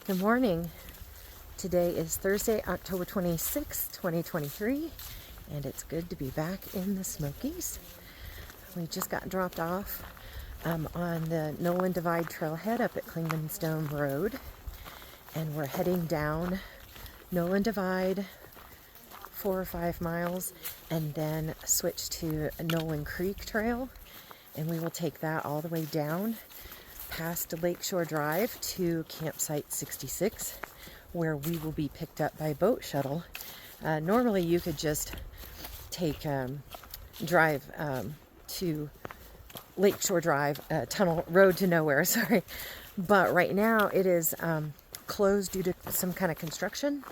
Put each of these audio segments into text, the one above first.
Good morning. Today is Thursday, October 26th, 2023, and it's good to be back in the Smokies. We just got dropped off on the Noland Divide trailhead up at Clingmanstone Road, and we're heading down Noland Divide 4 or 5 miles and then switch to Noland Creek Trail, and we will take that all the way down past Lakeshore Drive to campsite 66, where we will be picked up by boat shuttle. Normally you could just take drive to Lakeshore Drive, tunnel road to nowhere, sorry. But right now it is closed due to some kind of construction.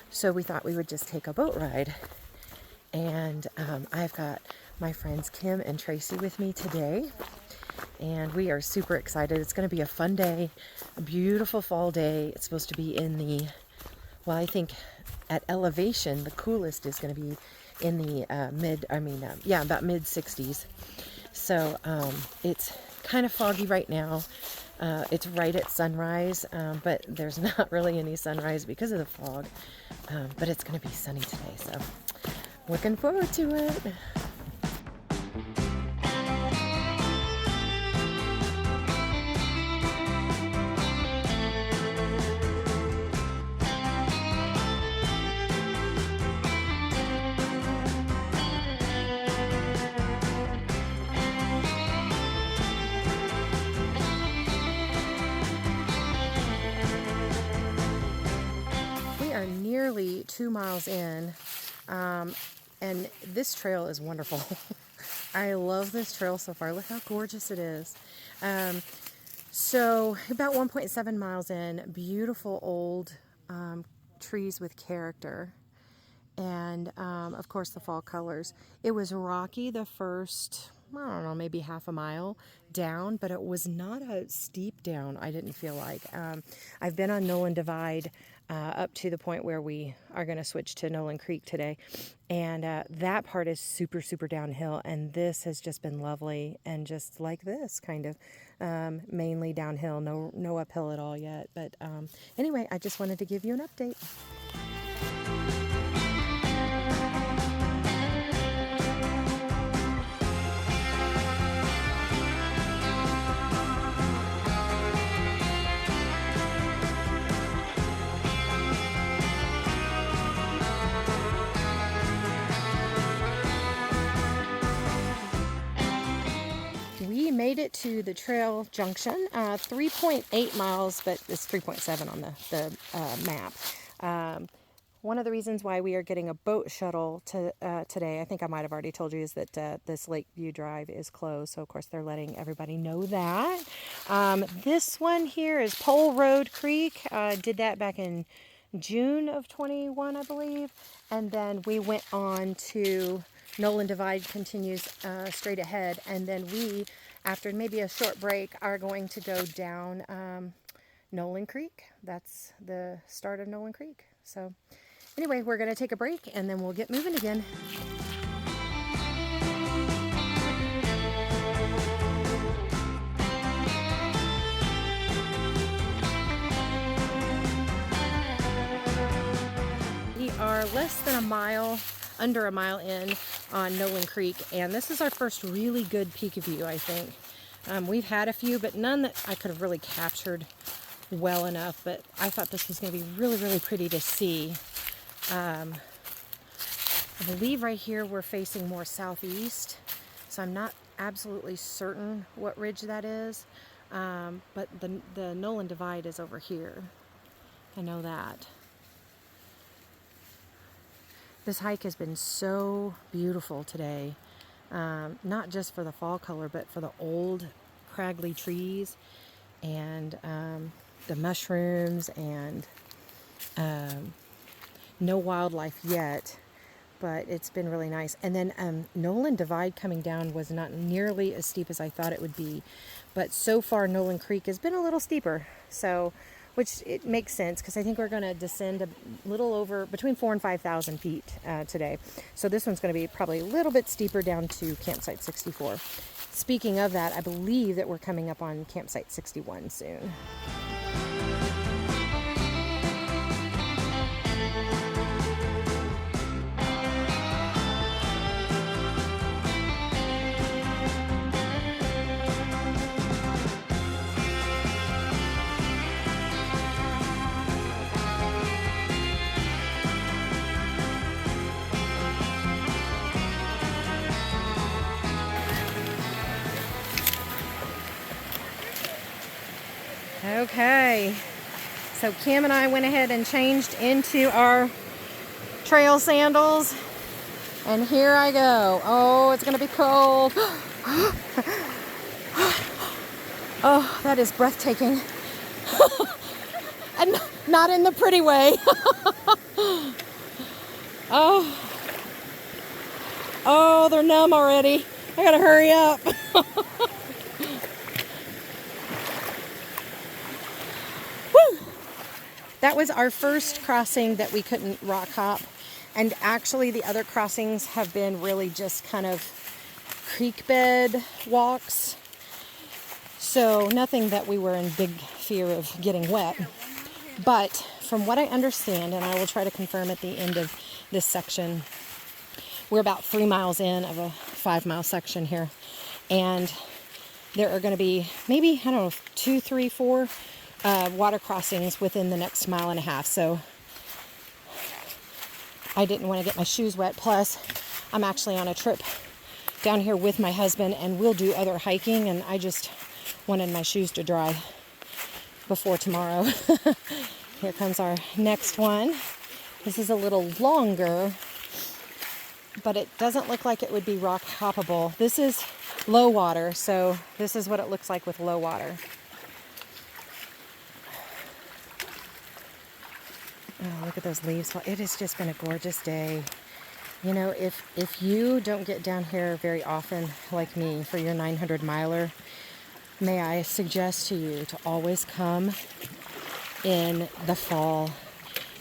So we thought we would just take a boat ride. And I've got my friends Kim and Tracy with me today. And we are super excited. It's going to be a fun day, a beautiful fall day. It's supposed to be in the, well, I think at elevation, the coolest is going to be in the about mid 60s. So it's kind of foggy right now. It's right at sunrise, but there's not really any sunrise because of the fog. But it's going to be sunny today, so looking forward to it. Nearly 2 miles in, and this trail is wonderful. I love this trail so far. Look how gorgeous it is. So about 1.7 miles in, beautiful old trees with character, and of course the fall colors. It was rocky the first, I don't know, maybe half a mile down, but it was not a steep down, I didn't feel like. I've been on Noland Divide up to the point where we are going to switch to Noland Creek today, and that part is super, super downhill, and this has just been lovely, and just like this, kind of mainly downhill, no uphill at all yet. But anyway, I just wanted to give you an update. We made it to the trail junction, 3.8 miles, but it's 3.7 on the map. One of the reasons why we are getting a boat shuttle today, I think I might have already told you, is that this Lakeview Drive is closed. So, of course, they're letting everybody know that. This one here is Pole Road Creek. Did that back in June of 21, I believe. And then we went on to Noland Divide, continues straight ahead. And then we, after maybe a short break, are going to go down Noland Creek. That's the start of Noland Creek. So anyway, we're going to take a break and then we'll get moving again. We are less than a mile, under a mile in on Noland Creek, and this is our first really good peak view, I think. We've had a few, but none that I could have really captured well enough, but I thought this was going to be really, really pretty to see. I believe right here we're facing more southeast, so I'm not absolutely certain what ridge that is, but the Noland Divide is over here. I know that. This hike has been so beautiful today, not just for the fall color, but for the old craggly trees and the mushrooms, and no wildlife yet, but it's been really nice. And then Noland Divide coming down was not nearly as steep as I thought it would be, but so far Noland Creek has been a little steeper, so which it makes sense because I think we're going to descend a little over between 4,000 and 5,000 feet today. So this one's going to be probably a little bit steeper down to campsite 64. Speaking of that, I believe that we're coming up on campsite 61 soon. Okay, so Kim and I went ahead and changed into our trail sandals, and here I go. Oh, it's gonna be cold. Oh, that is breathtaking. And not in the pretty way. Oh, they're numb already. I gotta hurry up. Woo! That was our first crossing that we couldn't rock hop. And actually the other crossings have been really just kind of creek bed walks. So nothing that we were in big fear of getting wet. But from what I understand, and I will try to confirm at the end of this section, we're about 3 miles in of a 5-mile section here. And there are going to be maybe, I don't know, 2, 3, 4 water crossings within the next 1.5 miles. So I didn't want to get my shoes wet. Plus, I'm actually on a trip down here with my husband, and we'll do other hiking. And I just wanted my shoes to dry before tomorrow. Here comes our next one. This is a little longer, but it doesn't look like it would be rock hoppable. This is low water, so this is what it looks like with low water. Oh, look at those leaves. It has just been a gorgeous day. You know, if you don't get down here very often like me for your 900 miler, may I suggest to you to always come in the fall.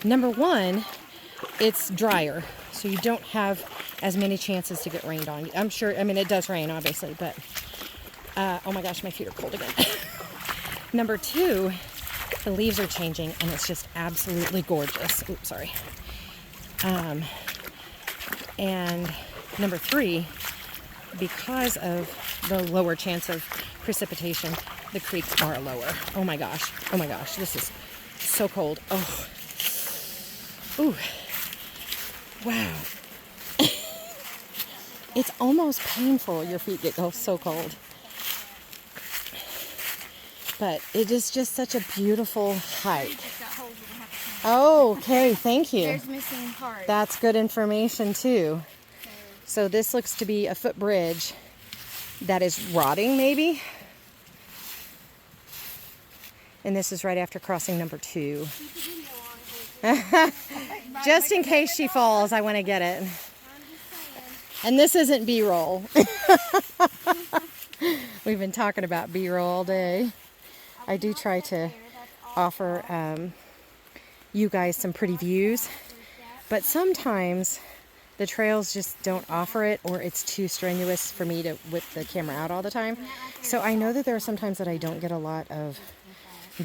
Number one, it's drier, so you don't have as many chances to get rained on. I'm sure, I mean, it does rain, obviously, but, oh my gosh, my feet are cold again. Number two, the leaves are changing, and it's just absolutely gorgeous. Oops, sorry. And number three, because of the lower chance of precipitation, the creeks are lower. Oh my gosh, this is so cold. Oh, ooh, wow. It's almost painful. Your feet get so cold. But it is just such a beautiful hike. Oh, okay, thank you. There's missing parts. That's good information too. So this looks to be a footbridge that is rotting, maybe. And this is right after crossing number 2. Just in case she falls, I want to get it. And this isn't B-roll. We've been talking about B-roll all day. I do try to offer you guys some pretty views, but sometimes the trails just don't offer it, or it's too strenuous for me to whip the camera out all the time. So I know that there are some times that I don't get a lot of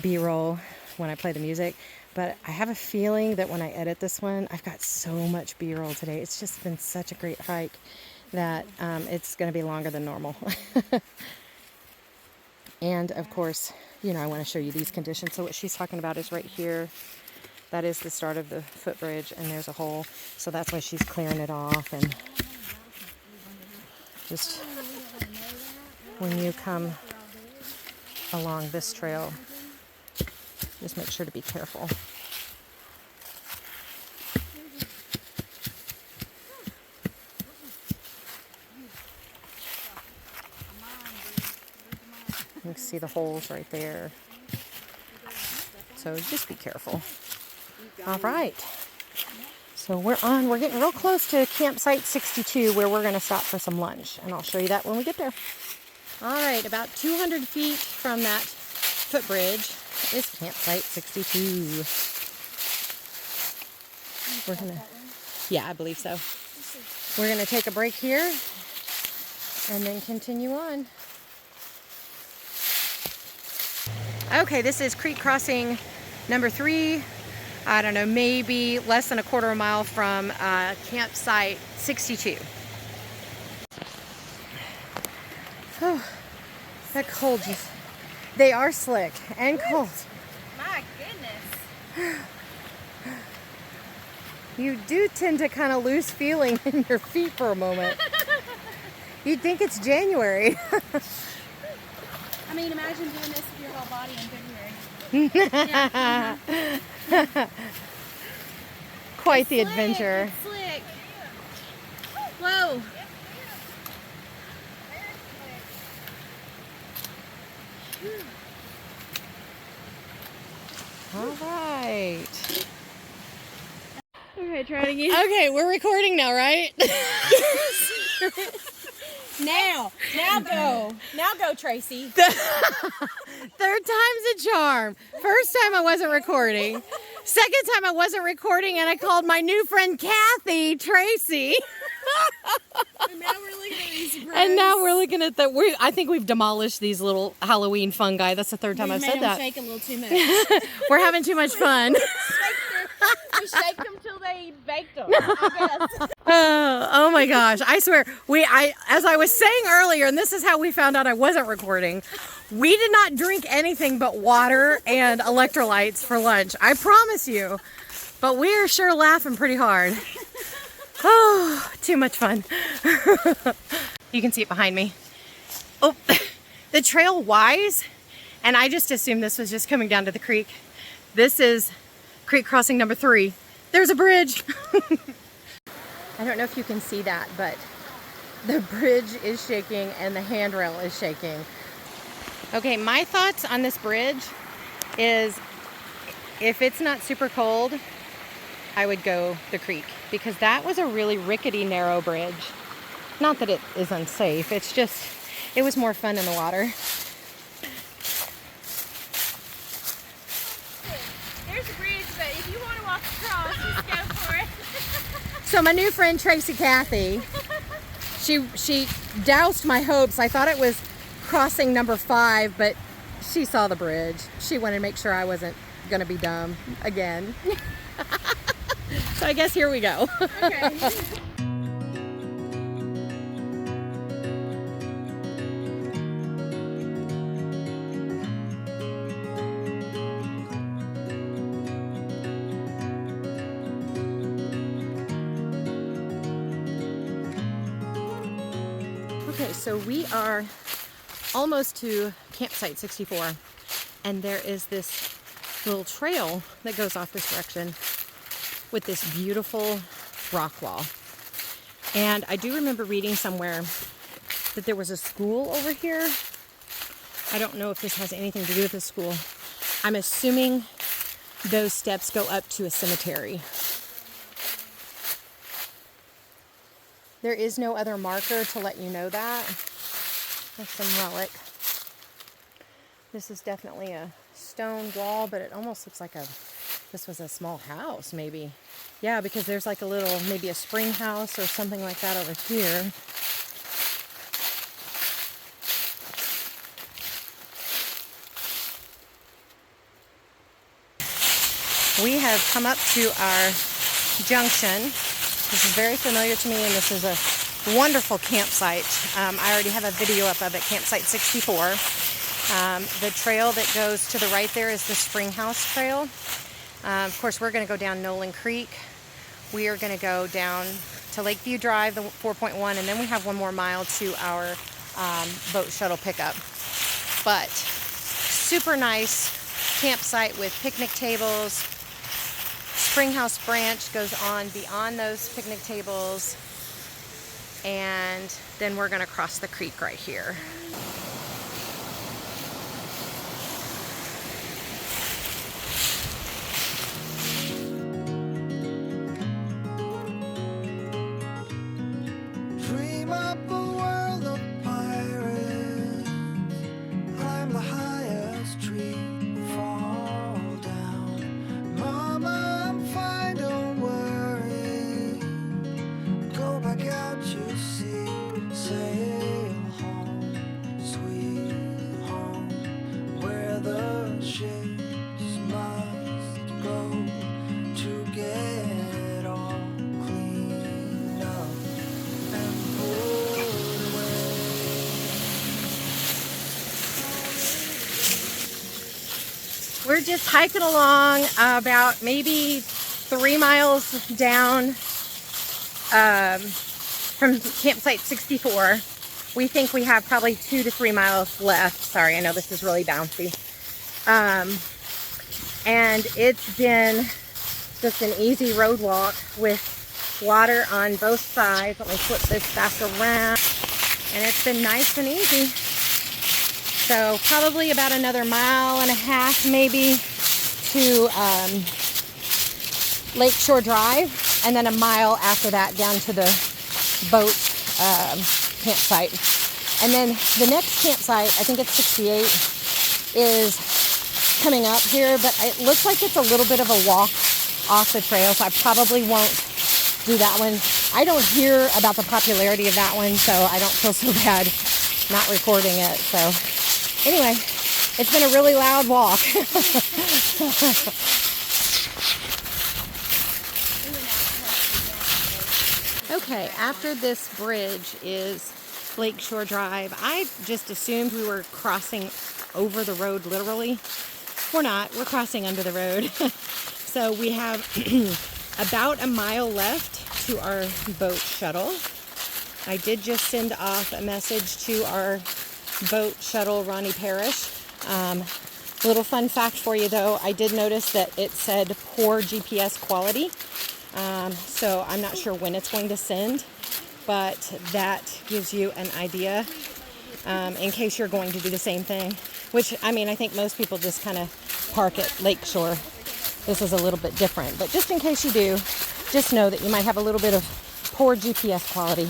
B-roll when I play the music, but I have a feeling that when I edit this one, I've got so much B-roll today. It's just been such a great hike that it's going to be longer than normal. And of course, you know, I want to show you these conditions. So what she's talking about is right here. That is the start of the footbridge, and there's a hole. So that's why she's clearing it off. And just when you come along this trail, just make sure to be careful. You can see the holes right there. So just be careful. All right. So we're getting real close to campsite 62, where we're going to stop for some lunch. And I'll show you that when we get there. All right, about 200 feet from that footbridge is campsite 62. We're going to, yeah, I believe so. We're going to take a break here and then continue on. Okay, this is creek crossing number 3. I don't know, maybe less than a quarter of a mile from campsite 62. Oh, that cold just, they are slick and cold. My goodness. You do tend to kind of lose feeling in your feet for a moment. You'd think it's January. I mean, imagine doing this with your whole body in February. Yeah, Quite the Slick, adventure. it's slick. Whoa. All right. Okay, try it again. Okay, we're recording now, right? Now go. Now go, Tracy. Third time's a charm. First time I wasn't recording. Second time I wasn't recording and I called my new friend Kathy Tracy. And now we're looking at these gross. And now we're looking at I think we've demolished these little Halloween fungi. That's the third time I've said made them that. shake a little too much. We're having too much fun. We shake them till they baked them, I guess. Oh my gosh. I swear, as I was saying earlier, and this is how we found out I wasn't recording, we did not drink anything but water and electrolytes for lunch. I promise you. But we are sure laughing pretty hard. Oh, too much fun. You can see it behind me. Oh, the trail Wise, and I just assumed this was just coming down to the creek. This is creek crossing number 3. There's a bridge. I don't know if you can see that, but the bridge is shaking and the handrail is shaking. Okay, my thoughts on this bridge is if it's not super cold, I would go the creek because that was a really rickety, narrow bridge. Not that it is unsafe, it's just, it was more fun in the water. There's a bridge, but if you want to walk across, just go for it. So my new friend Tracy Kathy, she doused my hopes. I thought it was crossing number 5, but she saw the bridge. She wanted to make sure I wasn't gonna be dumb again. So I guess here we go. Okay. Okay, so we are almost to campsite 64, and there is this little trail that goes off this direction with this beautiful rock wall. And I do remember reading somewhere that there was a school over here. I don't know if this has anything to do with the school. I'm assuming those steps go up to a cemetery. There is no other marker to let you know that. That's some relic. This is definitely a stone wall, but it almost looks like this was a small house, maybe. Yeah, because there's like a little, maybe a spring house or something like that over here. We have come up to our junction. This is very familiar to me, and this is a wonderful campsite. I already have a video up of it, campsite 64. The trail that goes to the right there is the Spring House Trail. Of course, we're going to go down Noland Creek. We are going to go down to Lakeview Drive, the 4.1, and then we have 1 more mile to our boat shuttle pickup. But super nice campsite with picnic tables. Springhouse Branch goes on beyond those picnic tables, and then we're going to cross the creek right here. Dream up a world of pirates, climb the highest tree, fall down. Mama, I'm fine, don't worry. Go back out, you see, sail home, sweet home, where the ships must go to get all cleaned up and put away. We're just hiking along about maybe 3 miles down from campsite 64. We think we have probably 2 to 3 miles left. Sorry, I know this is really bouncy. and it's been just an easy road walk with water on both sides. Let me flip this back around, and it's been nice and easy. So probably about another 1.5 miles maybe to Lakeshore Drive, and then 1 mile after that down to the boat campsite. And then the next campsite, I think it's 68, is coming up here, but it looks like it's a little bit of a walk off the trail, so I probably won't do that one. I don't hear about the popularity of that one, so I don't feel so bad not recording it. So anyway, it's been a really loud walk. Okay, after this bridge is Lakeshore Drive. I just assumed we were crossing over the road literally. We're not. We're crossing under the road. So we have about 1 mile left to our boat shuttle. I did just send off a message to our boat shuttle, Ronnie Parris. Little fun fact for you though, I did notice that it said poor GPS quality. So I'm not sure when it's going to send, but that gives you an idea in case you're going to do the same thing. Which, I mean, I think most people just kind of park at Lakeshore. This is a little bit different, but just in case you do, just know that you might have a little bit of poor GPS quality.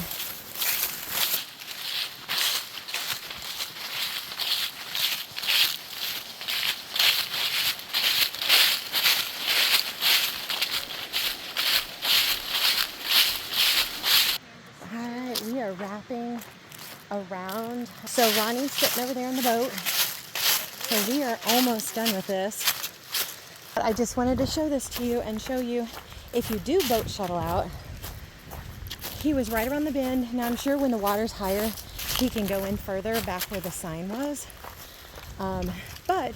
All right, we are wrapping around. So Ronnie's sitting over there in the boat. So we are almost done with this. But I just wanted to show this to you and show you if you do boat shuttle out. He was right around the bend. Now I'm sure when the water's higher, he can go in further back where the sign was. But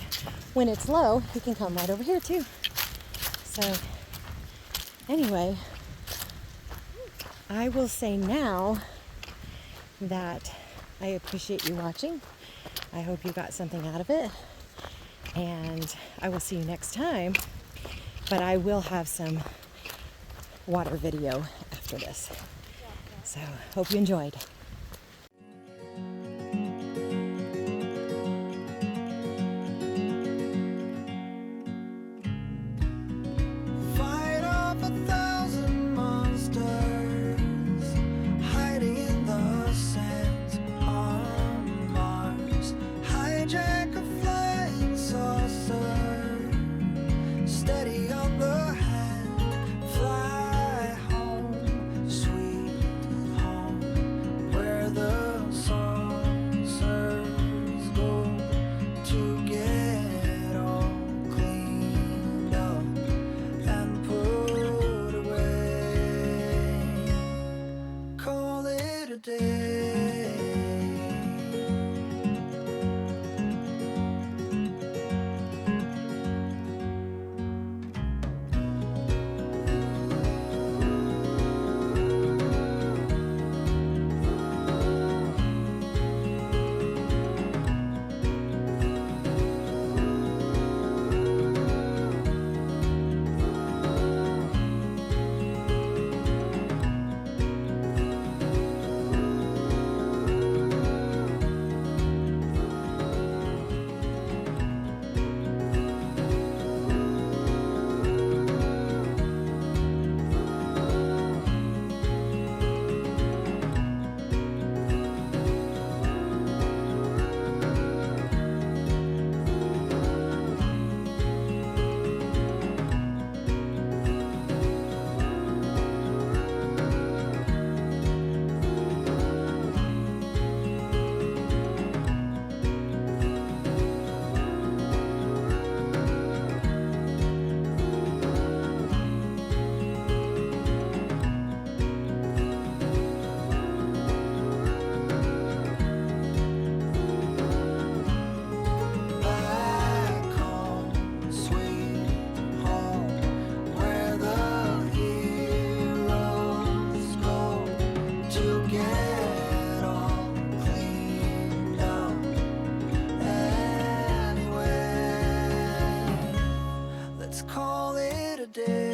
when it's low, he can come right over here too. So anyway, I will say now that I appreciate you watching. I hope you got something out of it, and I will see you next time, but I will have some water video after this. So hope you enjoyed. Fight off 1,000 monsters hiding in the sands on Mars. Hijack a flying saucer, steady on the hand. Fly home, sweet home, where the saucers go to get all cleaned up and put away. Call it a day. let's call it a day.